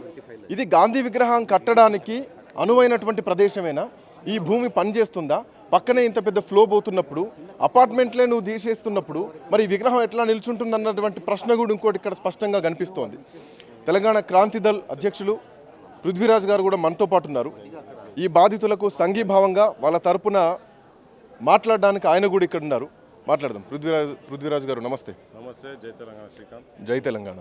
ఇది గాంధీ విగ్రహం కట్టడానికి అనువైనటువంటి ప్రదేశమేనా? ఈ భూమి పనిచేస్తుందా? పక్కనే ఇంత పెద్ద ఫ్లో పోతున్నప్పుడు, అపార్ట్మెంట్లే నువ్వు తీసేస్తున్నప్పుడు మరి ఈ విగ్రహం ఎట్లా నిల్చుంటుంది అన్నటువంటి ప్రశ్న కూడా ఇంకోటి ఇక్కడ స్పష్టంగా కనిపిస్తోంది. తెలంగాణ క్రాంతి దళ్ అధ్యక్షులు పృథ్వీరాజ్ గారు కూడా మనతో పాటు ఉన్నారు. ఈ బాధితులకు సంఘీభావంగా వాళ్ళ తరపున మాట్లాడడానికి ఆయన కూడా ఇక్కడ ఉన్నారు. మాట్లాడదాం. పృథ్వీరాజ్ గారు నమస్తే. నమస్తే. జై తెలంగాణ శ్రీకాంత్. జై తెలంగాణ.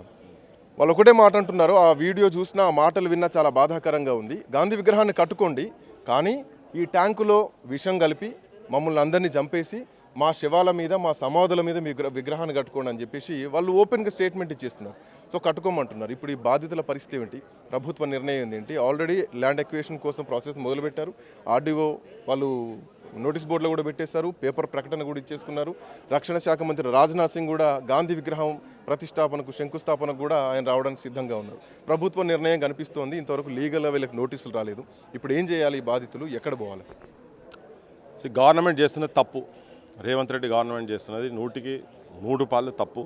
వాళ్ళు ఒకటే మాట అంటున్నారు, ఆ వీడియో చూసినా ఆ మాటలు విన్నా చాలా బాధాకరంగా ఉంది. గాంధీ విగ్రహాన్ని కట్టుకోండి, కానీ ఈ ట్యాంకులో విషం కలిపి మమ్మల్ని అందరినీ చంపేసి మా శవాల మీద, మా సమాధుల మీద మీ విగ్రహాన్ని కట్టుకోండి అని చెప్పేసి వాళ్ళు ఓపెన్గా స్టేట్మెంట్ ఇచ్చేస్తున్నారు. సో కట్టుకోమంటున్నారు. ఇప్పుడు ఈ బాధితుల పరిస్థితి ఏంటి? ప్రభుత్వ నిర్ణయం ఏంటి? ఆల్రెడీ ల్యాండ్ ఎక్విజిషన్ కోసం ప్రాసెస్ మొదలుపెట్టారు. ఆర్డీఓ వాళ్ళు నోటీస్ బోర్డులో కూడా పెట్టేశారు, పేపర్ ప్రకటన కూడా ఇచ్చేసుకున్నారు. రక్షణ శాఖ మంత్రి రాజ్నాథ్ సింగ్ కూడా గాంధీ విగ్రహం ప్రతిష్టాపనకు, శంకుస్థాపనకు కూడా ఆయన రావడానికి సిద్ధంగా ఉన్నారు. ప్రభుత్వ నిర్ణయం కనిపిస్తోంది. ఇంతవరకు లీగల్గా వీళ్ళకి నోటీసులు రాలేదు. ఇప్పుడు ఏం చేయాలి ఈ బాధితులు? ఎక్కడ పోవాలి? గవర్నమెంట్ చేస్తున్నది తప్పు. రేవంత్ రెడ్డి గవర్నమెంట్ చేస్తున్నది 100కి 100 తప్పు.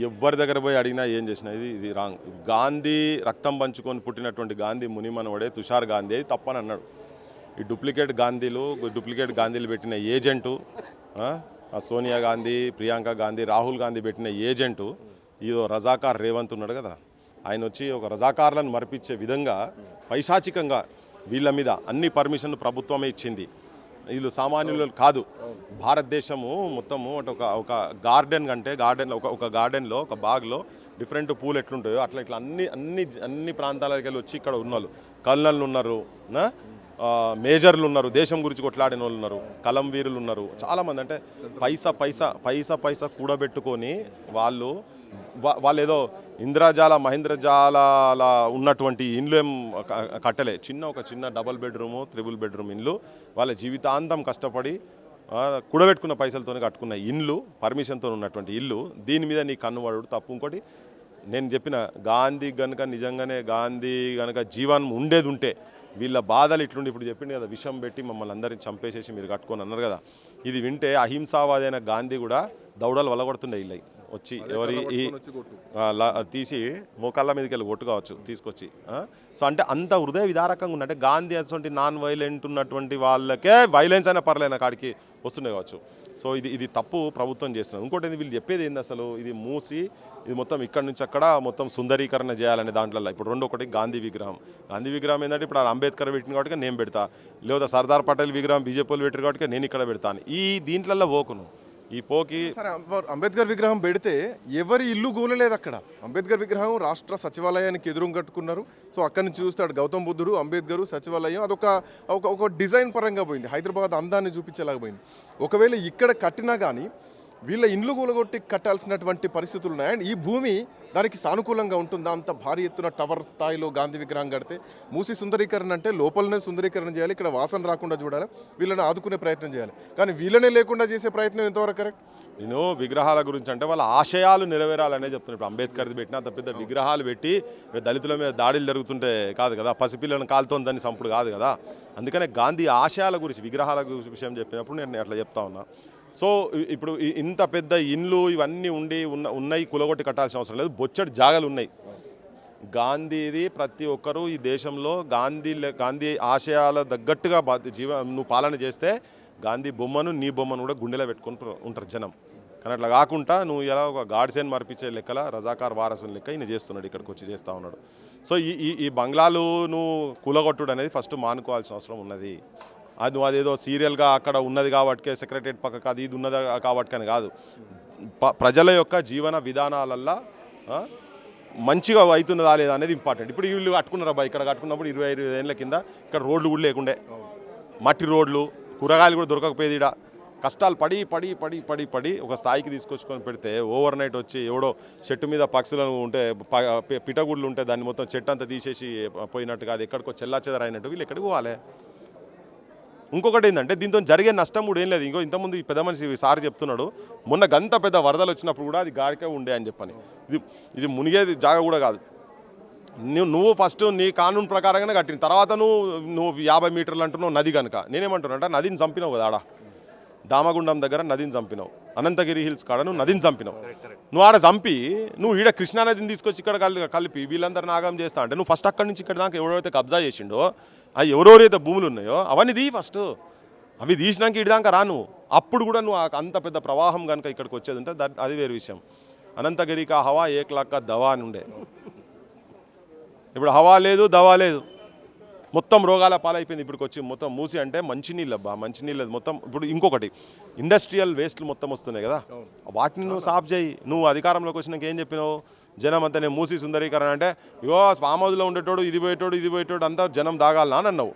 ఎవరి దగ్గర పోయి అడిగినా ఏం చేసినా ఇది రాంగ్. గాంధీ రక్తం పంచుకొని పుట్టినటువంటి గాంధీ మునిమనవడే తుషార్ గాంధీ అది తప్పని అన్నాడు. ఈ డూప్లికేట్ గాంధీలు పెట్టిన ఏజెంటు, సోనియా గాంధీ, ప్రియాంక గాంధీ, రాహుల్ గాంధీ పెట్టిన ఏజెంటు ఇదో రజాకార్ రేవంత్ ఉన్నాడు కదా, ఆయన వచ్చి ఒక రజాకార్లను మరిపించే విధంగా పైశాచికంగా వీళ్ళ మీద అన్ని పర్మిషన్ ప్రభుత్వమే ఇచ్చింది. వీళ్ళు సామాన్యులు కాదు. భారతదేశము మొత్తము ఒక గార్డెన్ కంటే ఒక గార్డెన్లో, ఒక బాగ్లో డిఫరెంట్ పూలు ఎట్లుంటాయో అట్లా ఇట్లా అన్ని ప్రాంతాలకు వెళ్ళి వచ్చి ఇక్కడ ఉన్నోళ్ళు, కల్నళ్ళు ఉన్నారు, మేజర్లు ఉన్నారు, దేశం గురించి కొట్లాడిన వాళ్ళు ఉన్నారు, కలం వీరులు ఉన్నారు, చాలామంది. అంటే పైసా కూడబెట్టుకొని వాళ్ళు ఏదో ఇంద్రజాల మహేంద్రజాల ఉన్నటువంటి ఇండ్లు ఏం కట్టలే. ఒక చిన్న డబుల్ బెడ్రూము, 3 బెడ్రూమ్ ఇండ్లు వాళ్ళ జీవితాంతం కష్టపడి కూడబెట్టుకున్న పైసలతో కట్టుకున్న ఇండ్లు, పర్మిషన్తో ఉన్నటువంటి ఇల్లు. దీని మీద నీ కన్నువాడు తప్పు. ఇంకోటి నేను చెప్పిన, గాంధీ గనుక జీవనం ఉండేది ఉంటే వీళ్ళ బాధలు ఇట్లుండి ఇప్పుడు చెప్పింది కదా, విషం పెట్టి మమ్మల్ని అందరినీ చంపేసేసి మీరు కట్టుకొని అన్నారు కదా. ఇది వింటే అహింసావాది అయిన గాంధీ కూడా దౌడలు వలగొడుతుండే ఇల్లు వచ్చి ఎవరి తీసి మోకాళ్ళ మీదకి వెళ్ళి కొట్టు కావచ్చు తీసుకొచ్చి. సో అంటే అంత హృదయ విదారకంగా ఉన్నట్టే గాంధీ అటువంటి నాన్ వైలెంట్ ఉన్నటువంటి వాళ్ళకే వైలెన్స్ అయినా పర్లేన కాడికి వస్తుండే కావచ్చు. సో ఇది తప్పు ప్రభుత్వం చేస్తున్నారు. ఇంకోటి వీళ్ళు చెప్పేది ఏంది అసలు, ఇది మూసి ఇది మొత్తం ఇక్కడ నుంచి అక్కడ మొత్తం సుందరీకరణ చేయాలనే దాంట్లో ఇప్పుడు ఒకటి గాంధీ విగ్రహం ఏంటంటే ఇప్పుడు అంబేద్కర్ పెట్టిన కాబట్టి నేను పెడతా, లేదా సర్దార్ పటేల్ విగ్రహం బీజేపీలు పెట్టారు కాబట్టి నేను ఇక్కడ పెడతాను. ఈ దీంట్లలో పోకును ఈ పోకి. సరే, అంబేద్కర్ విగ్రహం పెడితే ఎవరి ఇల్లు గూలలేదు అక్కడ. అంబేద్కర్ విగ్రహం రాష్ట్ర సచివాలయానికి ఎదురు కట్టుకున్నారు. సో అక్కడి నుంచి చూస్తాడు గౌతమ్ బుద్ధుడు, అంబేద్కర్, సచివాలయం. అదొక డిజైన్ పరంగా పోయింది, హైదరాబాద్ అందాన్ని చూపించేలాగా పోయింది. ఒకవేళ ఇక్కడ కట్టినా కానీ వీళ్ళ ఇండ్లు కూలగొట్టి కట్టాల్సినటువంటి పరిస్థితులు ఉన్నాయి. అండ్ ఈ భూమి దానికి సానుకూలంగా ఉంటుందా? అంత భారీ ఎత్తున టవర్ స్థాయిలో గాంధీ విగ్రహం కడితే మూసి సుందరీకరణ అంటే లోపలనే సుందరీకరణ చేయాలి, ఇక్కడ వాసన రాకుండా చూడాలి, వీళ్ళని ఆదుకునే ప్రయత్నం చేయాలి. కానీ వీళ్ళనే లేకుండా చేసే ప్రయత్నం ఎంతవరకు కరెక్ట్? నేను విగ్రహాల గురించి అంటే వాళ్ళ ఆశయాలు నెరవేరాలనే చెప్తున్నాను. ఇప్పుడు అంబేద్కర్ది పెట్టిన అంత పెద్ద విగ్రహాలు పెట్టి దళితుల మీద దాడులు జరుగుతుంటే కాదు కదా, పసిపిల్లను కాలుతోందని సంపుడు కాదు కదా. అందుకనే గాంధీ ఆశయాల గురించి విగ్రహాల విషయం చెప్పినప్పుడు నేను అట్లా చెప్తా ఉన్నా. సో ఇప్పుడు ఇంత పెద్ద ఇండ్లు ఇవన్నీ ఉన్నాయి, కులగొట్టి కట్టాల్సిన అవసరం లేదు. బొచ్చడి జాగాలు ఉన్నాయి. గాంధీది ప్రతి ఒక్కరూ ఈ దేశంలో గాంధీ ఆశయాల తగ్గట్టుగా నువ్వు పాలన చేస్తే గాంధీ బొమ్మను నీ బొమ్మను కూడా గుండెలో పెట్టుకొని ఉంటారు జనం. కానీ అట్లా కాకుండా నువ్వు ఎలా ఒక గాడ్సేన్ మర్పించే లెక్కల రజాకార్ వారసుని లెక్క ఈయన చేస్తున్నాడు, ఇక్కడికి వచ్చి చేస్తూ ఉన్నాడు. సో ఈ బంగ్లాలు నువ్వు కూలగొట్టుడు అనేది ఫస్ట్ మానుకోవాల్సిన అవసరం ఉన్నది. అది నువ్వు అదేదో సీరియల్గా అక్కడ ఉన్నది కాబట్టి సెక్రటరేట్ పక్కకు అది ఇది ఉన్నది కాబట్టి అని కాదు. ప్రజల యొక్క జీవన విధానాలల్లో మంచిగా అవుతున్నదా లేదా అనేది ఇంపార్టెంట్. ఇప్పుడు వీళ్ళు కట్టుకున్నారు అబ్బా, ఇక్కడ కట్టుకున్నప్పుడు 20 ఏళ్ళ కింద ఇక్కడ రోడ్లు కూడా లేకుండే, మట్టి రోడ్లు, కూరగాయలు కూడా దొరకకపోయేది. ఇక్కడ కష్టాలు పడి పడి పడి పడి పడి ఒక స్థాయికి తీసుకొచ్చుకొని పెడితే ఓవర్ నైట్ వచ్చి ఎవడో చెట్టు మీద పక్షులను ఉంటే పిటగుడ్లు ఉంటే దాన్ని మొత్తం చెట్టు అంతా తీసేసి పోయినట్టుగా అది ఎక్కడికో చెల్లాచెదర అయినట్టు వీళ్ళు ఎక్కడికి పోవాలి. ఇంకొకటి ఏంటంటే దీంతో జరిగే నష్టం కూడా ఏం లేదు. ఇంకో ఇంతకుముందు ఈ పెద్ద మనిషి సార్ చెప్తున్నాడు, మొన్న గంత పెద్ద వరదలు వచ్చినప్పుడు కూడా అది గాడికే ఉండే అని చెప్పని. ఇది మునిగేది జాగా కూడా కాదు. నువ్వు ఫస్ట్ నీ కానూన్ ప్రకారంగానే కట్టిన తర్వాత నువ్వు 50 మీటర్లు అంటున్నావు నది కనుక. నేనేమంటున్నా అంటే నదిని చంపినావు కదా, ఆడ దామగుండం దగ్గర నదిని చంపినావు, అనంతగిరి హిల్స్ కాడ నువ్వు నదిని చంపినావు. నువ్వు ఆడ చంపి నువ్వు ఈడ కృష్ణానదిని తీసుకొచ్చి ఇక్కడ కలిపి వీళ్ళందరూ నాగం చేస్తా అంటే నువ్వు ఫస్ట్ అక్కడి నుంచి ఇక్కడ దాకా ఎవరైతే కబ్జా చేసిండో అవి ఎవరెవరైతే భూములు ఉన్నాయో అవన్నీ తీ ఫస్ట్. అవి తీసినాక ఇడిదాకా రాను. అప్పుడు కూడా నువ్వు అంత పెద్ద ప్రవాహం కనుక ఇక్కడికి వచ్చేది ఉంటే అది వేరే విషయం. అనంతగిరికా హవా 1 లాఖ్ దవా అని ఉండే, ఇప్పుడు హవా లేదు, దవా లేదు, మొత్తం రోగాల పాలైపోయింది. ఇప్పటికి వచ్చి మొత్తం మూసి అంటే మంచినీళ్ళు అబ్బా, మంచినీళ్ళు మొత్తం. ఇప్పుడు ఇంకొకటి ఇండస్ట్రియల్ వేస్ట్లు మొత్తం వస్తున్నాయి కదా, వాటిని నువ్వు సాఫ్ చేయి. నువ్వు అధికారంలోకి వచ్చినాక ఏం చెప్పినావు, జనం అంతా నేను మూసి సుందరీకరణ అంటే ఇగో ఫామ్ హౌస్లో ఉండేటోడు ఇది పోయేటోడు అంతా జనం దాగాలనా అని అన్నావు.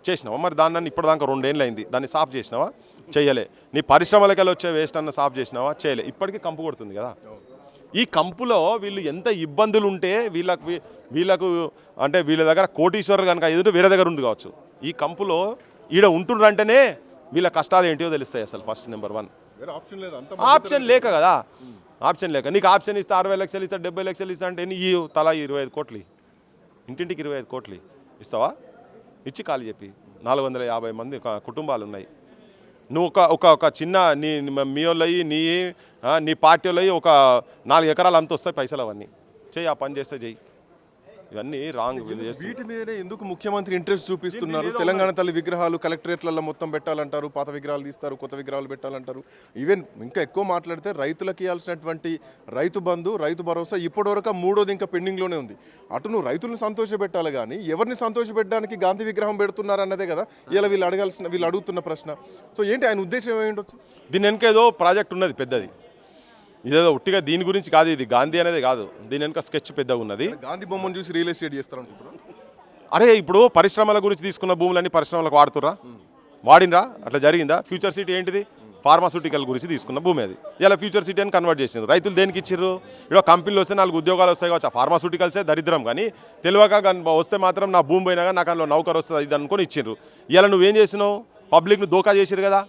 చేసినావా మరి దాన్ని? ఇప్పటిదాకా 2 ఏళ్ళు అయింది, దాన్ని సాఫ్ చేసినావా? చేయలే. నీ పరిశ్రమలకెళ్ళి వచ్చే వేస్ట్ అన్న సాఫ్ చేసినావా? చేయలే. ఇప్పటికీ కంపు కొడుతుంది కదా. ఈ కంపులో వీళ్ళు ఎంత ఇబ్బందులు ఉంటే వీళ్ళకు అంటే వీళ్ళ దగ్గర కోటీశ్వరులు కనుక ఎదురు వేరే దగ్గర ఉంది కావచ్చు. ఈ కంపులో ఈడ ఉంటుండ్రంటేనే వీళ్ళ కష్టాలు ఏంటియో తెలుస్తాయి. అసలు ఫస్ట్ నెంబర్ 1 ఆప్షన్ లేక కదా, ఆప్షన్ లేక. నీకు ఆప్షన్ ఇస్తే 60 లక్షలు ఇస్తా, 70 లక్షలు ఇస్తా అంటే నీ తలా 25 కోట్లు, ఇంటింటికి 25 కోట్లు ఇస్తావా? ఇచ్చి ఖాళీ చెప్పి 450 మంది కుటుంబాలు ఉన్నాయి. నువ్వు ఒక చిన్న మీ వాళ్ళవి నీ పార్టీ వాళ్ళవి ఒక 4 ఎకరాలు అంత వస్తాయి పైసలు, అవన్నీ చెయ్యి. ఆ పని చేస్తే చెయ్యి. ఇవన్నీ రాంగ్. వీటి మీదనే ఎందుకు ముఖ్యమంత్రి ఇంట్రెస్ట్ చూపిస్తున్నారు? తెలంగాణ తల్లి విగ్రహాలు కలెక్టరేట్లలో మొత్తం పెట్టాలంటారు, పాత విగ్రహాలు తీస్తారు, కొత్త విగ్రహాలు పెట్టాలంటారు. ఈవెన్ ఇంకా ఎక్కువ మాట్లాడితే రైతులకు ఇవ్వాల్సినటువంటి రైతు బంధు, రైతు భరోసా ఇప్పటివరకు 3వది ఇంకా పెండింగ్లోనే ఉంది. అటు నువ్వు రైతులను సంతోషపెట్టాలి కానీ ఎవరిని సంతోషపెట్టడానికి గాంధీ విగ్రహం పెడుతున్నారు అన్నదే కదా ఇలా వీళ్ళు అడుగుతున్న ప్రశ్న. సో ఏంటి ఆయన ఉద్దేశం ఏమిటొచ్చు? దీని వెనక ఏదో ప్రాజెక్ట్ ఉన్నది పెద్దది, ఇదేదో ఉట్టిగా దీని గురించి కాదు. ఇది గాంధీ అనేది కాదు, దీని వెనుక స్కెచ్ పెద్దగా ఉన్నది. గాంధీ బొమ్మను చూసి రియల్ ఎస్టేట్ చేస్తారనుకుంటున్నారు. అరే ఇప్పుడు పరిశ్రమల గురించి తీసుకున్న భూములన్నీ పరిశ్రమలకు వాడుతుర్రా, వాడినరా? అట్లా జరిగిందా? ఫ్యూచర్ సిటీ ఏంటిది? ఫార్మాస్యూటికల్ గురించి తీసుకున్న భూమి అది. ఇలా ఫ్యూచర్ సిటీ అని కన్వర్ట్ చేసిండ్రు. రైతులు దేనికి ఇచ్చిర్రు? ఇక్కడ కంపెనీలు వస్తే 4 ఉద్యోగాలు వస్తాయి కావచ్చు. ఆ ఫార్మాస్యూటికల్సే దరిద్రం, కానీ తెలియక వస్తే మాత్రం నా భూమి పోయినా కానీ నాకు అందులో నౌకరు వస్తుంది ఇది అనుకొని ఇచ్చిండ్రు. ఇలా నువ్వేం చేసినావు? పబ్లిక్ను దోకా చేసిరు కదా.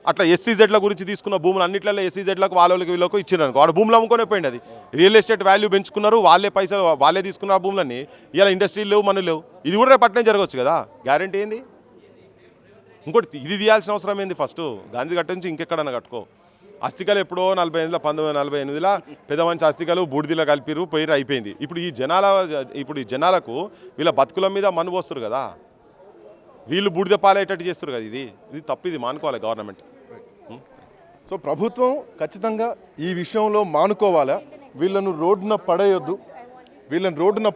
అట్లా ఎస్సీజెడ్ల గురించి తీసుకున్న భూములు అన్నిట్లలో ఎస్సీజెడ్లకు వాళ్ళకి వీళ్ళకి ఇచ్చినారు. వాడు భూములు అమ్ముకొనే పోయింది. అది రియల్ ఎస్టేట్ వాల్యూ పెంచుకున్నారు, వాళ్ళే పైసలు వాళ్ళే తీసుకున్న ఆ భూములన్నీ. ఇలా ఇండస్ట్రీలు లేవు, మనలు లేవు. ఇది కూడా రేపు పట్టణం జరగవచ్చు కదా, గ్యారంటీ ఏంది? ఇంకోటి ఇది తీయాల్సిన అవసరం ఏంది? ఫస్ట్ గాంధీ కట్ట నుంచి ఇంకెక్కడన్నా కట్టుకో. అస్థికలు ఎప్పుడో 1948లో పెద్ద మంచి అస్థికలు బూడిదిలో కలిపిరు పోయిరు, అయిపోయింది. ఇప్పుడు ఈ జనాలకు వీళ్ళ బతుకుల మీద మన్ను పోస్తారు కదా, వీళ్ళు బూడిద పాలేటట్టు చేస్తారు కదా. ఇది తప్పు, ఇది మానుకోవాలి గవర్నమెంట్. సో ప్రభుత్వం ఖచ్చితంగా ఈ విషయంలో మానుకోవాలా? వీళ్ళను రోడ్డున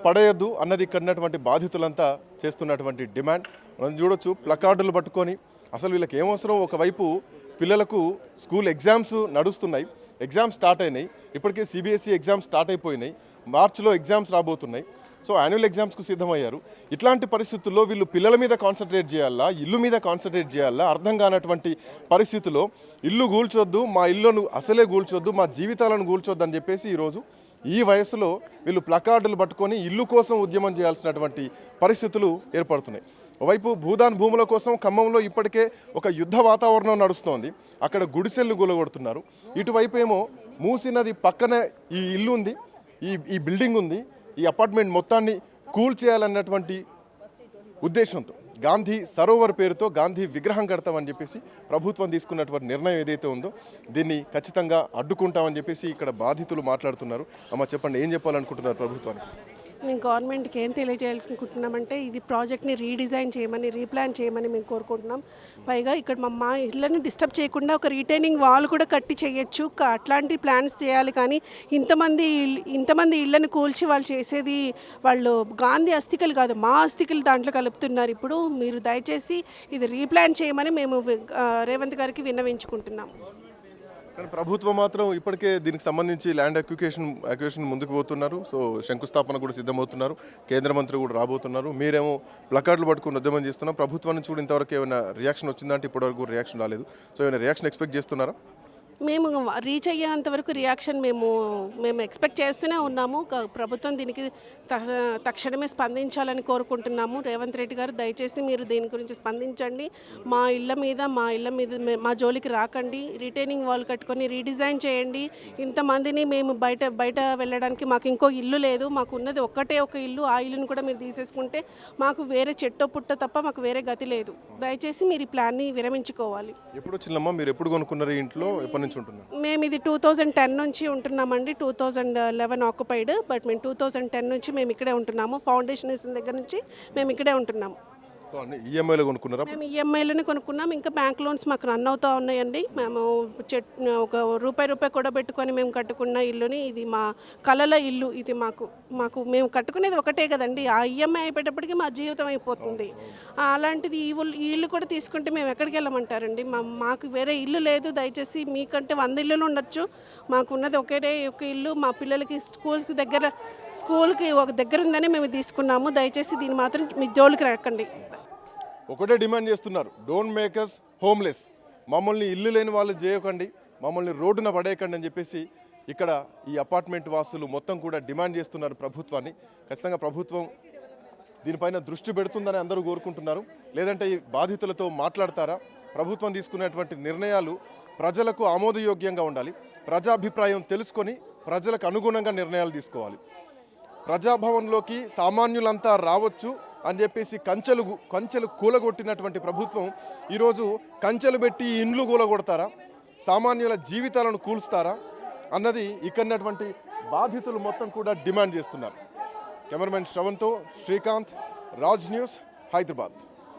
పడేయొద్దు అన్నది ఇక్కడ ఉన్నటువంటి బాధితులంతా చేస్తున్నటువంటి డిమాండ్. మనం చూడొచ్చు ప్లకార్డులు పట్టుకొని. అసలు వీళ్ళకి ఏమవసరం? ఒకవైపు పిల్లలకు స్కూల్ ఎగ్జామ్స్ నడుస్తున్నాయి, ఎగ్జామ్స్ స్టార్ట్ అయినాయి, ఇప్పటికే సిబిఎస్ఈ ఎగ్జామ్స్ స్టార్ట్ అయిపోయినాయి, మార్చిలో ఎగ్జామ్స్ రాబోతున్నాయి. సో యాన్యువల్ ఎగ్జామ్స్కు సిద్ధమయ్యారు. ఇట్లాంటి పరిస్థితుల్లో వీళ్ళు పిల్లల మీద కాన్సన్ట్రేట్ చేయాలా, ఇల్లు మీద కాన్సన్ట్రేట్ చేయాలా అర్థం కానటువంటి పరిస్థితుల్లో ఇల్లు కూల్చొద్దు, మా ఇల్లును అసలే కూల్చొద్దు, మా జీవితాలను కూల్చొద్దు అని చెప్పేసి ఈరోజు ఈ వయసులో వీళ్ళు ప్లకార్డులు పట్టుకొని ఇల్లు కోసం ఉద్యమం చేయాల్సినటువంటి పరిస్థితులు ఏర్పడుతున్నాయి. ఓవైపు భూదాన్ భూముల కోసం ఖమ్మంలో ఇప్పటికే ఒక యుద్ధ వాతావరణం నడుస్తోంది. అక్కడ గుడిసెలను కూలగొడుతున్నారు. ఇటువైపు ఏమో మూసీ నది పక్కనే ఈ ఇల్లు ఉంది, ఈ బిల్డింగ్ ఉంది. ఈ అపార్ట్మెంట్ మొత్తాన్ని కూల్ చేయాలన్నటువంటి ఉద్దేశంతో గాంధీ సరోవర్ పేరుతో గాంధీ విగ్రహం కడతామని చెప్పేసి ప్రభుత్వం తీసుకున్నటువంటి నిర్ణయం ఏదైతే ఉందో దీన్ని ఖచ్చితంగా అడ్డుకుంటామని చెప్పేసి ఇక్కడ బాధితులు మాట్లాడుతున్నారు. అమ్మ చెప్పండి, ఏం చెప్పాలనుకుంటున్నారు ప్రభుత్వానికి? మేము గవర్నమెంట్కి ఏం తెలియజేయాలనుకుంటున్నామంటే ఇది ప్రాజెక్ట్ని రీడిజైన్ చేయమని, రీప్లాన్ చేయమని మేము కోరుకుంటున్నాం. పైగా ఇక్కడ మా ఇళ్ళని డిస్టర్బ్ చేయకుండా ఒక రీటైనింగ్ వాల్ కూడా కట్టి చేయొచ్చు, అట్లాంటి ప్లాన్స్ చేయాలి. కానీ ఇంతమంది ఇళ్ళని కూల్చి వాళ్ళు చేసేది వాళ్ళు గాంధీ అస్థికలు కాదు, మా అస్థికలు దాంట్లో కలుపుతున్నారు. ఇప్పుడు మీరు దయచేసి ఇది రీప్లాన్ చేయమని మేము రేవంత్ గారికి విన్నవించుకుంటున్నాం. కానీ ప్రభుత్వం మాత్రం ఇప్పటికే దీనికి సంబంధించి ల్యాండ్ అక్విజిషన్ ముందుకు పోతున్నారు. సో శంకుస్థాపన కూడా సిద్ధమవుతున్నారు. కేంద్ర మంత్రి కూడా రాబోతున్నారు. మీరేమో ప్లకార్డులు పట్టుకుని ఉద్యమం చేస్తున్నారు. ప్రభుత్వం నుంచి కూడా ఇంతవరకు ఏమైనా రియాక్షన్ వచ్చిందంటే ఇప్పటివరకు రియాక్షన్ రాలేదు. సో ఏమైనా రియాక్షన్ ఎక్స్పెక్ట్ చేస్తున్నారా? మేము రీచ్ అయ్యేంత వరకు రియాక్షన్ మేము ఎక్స్పెక్ట్ చేస్తూనే ఉన్నాము. ప్రభుత్వం దీనికి తక్షణమే స్పందించాలని కోరుకుంటున్నాము. రేవంత్ రెడ్డి గారు దయచేసి మీరు దీని గురించి స్పందించండి. మా ఇళ్ళ మీద మా జోలికి రాకండి. రిటైనింగ్ వాల్ కట్టుకొని రీడిజైన్ చేయండి. ఇంతమందిని మేము బయట వెళ్ళడానికి మాకు ఇంకో ఇల్లు లేదు. మాకు ఉన్నది ఒక్కటే ఒక ఇల్లు. ఆ ఇల్లుని కూడా మీరు తీసేసుకుంటే మాకు వేరే చెట్టో పుట్ట తప్ప మాకు వేరే గతి లేదు. దయచేసి మీరు ఈ ప్లాన్ని విరమించుకోవాలి. ఎప్పుడు వచ్చిందమ్మా, మీరు ఎప్పుడు కొనుక్కున్నారు ఇంట్లో, ఎప్పటి నుంచి ఉంటున్నారు? మేము ఇది 2010 నుంచి ఉంటున్నామండి. 2011 ఆక్యుపైడ్, బట్ మేము 2010 నుంచి మేము ఇక్కడే ఉంటున్నాము. ఫౌండేషన్ వేసిన దగ్గర నుంచి మేము ఇక్కడే ఉంటున్నాము. ఈఎంఐలో కొనుక్కున్నారా? మేము ఈఎంఐలోనే కొనుక్కున్నాం. ఇంకా బ్యాంక్ లోన్స్ మాకు రన్ అవుతూ ఉన్నాయండి. మేము ఒక రూపాయి కూడా పెట్టుకొని మేము కట్టుకున్న ఇల్లుని, ఇది మా కలల ఇల్లు. ఇది మాకు మేము కట్టుకునేది ఒకటే కదండి. ఆ ఈఎంఐ అయిపోయేటప్పటికి మా జీవితం అయిపోతుంది. అలాంటిది ఈ ఇల్లు కూడా తీసుకుంటే మేము ఎక్కడికి వెళ్ళమంటారండి? మాకు వేరే ఇల్లు లేదు. దయచేసి మీకంటే 100 ఇల్లులు ఉండొచ్చు, మాకు ఉన్నది ఒక ఇల్లు. మా పిల్లలకి స్కూల్కి ఒక దగ్గర ఉందని మేము తీసుకున్నాము. దయచేసి దీన్ని మాత్రం మీ జోలికి రాకండి. ఒకటే డిమాండ్ చేస్తున్నారు, డోంట్ మేక్ us హోమ్లెస్. మమ్మల్ని ఇల్లు లేని వాళ్ళు చేయకండి, మమ్మల్ని రోడ్డున పడేయకండి అని చెప్పేసి ఇక్కడ ఈ అపార్ట్మెంట్ వాసులు మొత్తం కూడా డిమాండ్ చేస్తున్నారు ప్రభుత్వాన్ని. ఖచ్చితంగా ప్రభుత్వం దీనిపైన దృష్టి పెడుతుందని అందరూ కోరుకుంటున్నారు. లేదంటే ఈ బాధితులతో మాట్లాడతారా? ప్రభుత్వం తీసుకునేటువంటి నిర్ణయాలు ప్రజలకు ఆమోదయోగ్యంగా ఉండాలి. ప్రజాభిప్రాయం తెలుసుకొని ప్రజలకు అనుగుణంగా నిర్ణయాలు తీసుకోవాలి. ప్రజాభవన్లోకి సామాన్యులంతా రావచ్చు అని చెప్పేసి కంచెలు కూలగొట్టినటువంటి ప్రభుత్వం ఈరోజు కంచెలు పెట్టి ఇండ్లు కూలగొడతారా, సామాన్యుల జీవితాలను కూల్స్తారా అన్నది ఇక్కడటువంటి బాధితులు మొత్తం కూడా డిమాండ్ చేస్తున్నారు. కెమెరామెన్ శ్రవణ్తో శ్రీకాంత్, రాజ్ న్యూస్, హైదరాబాద్.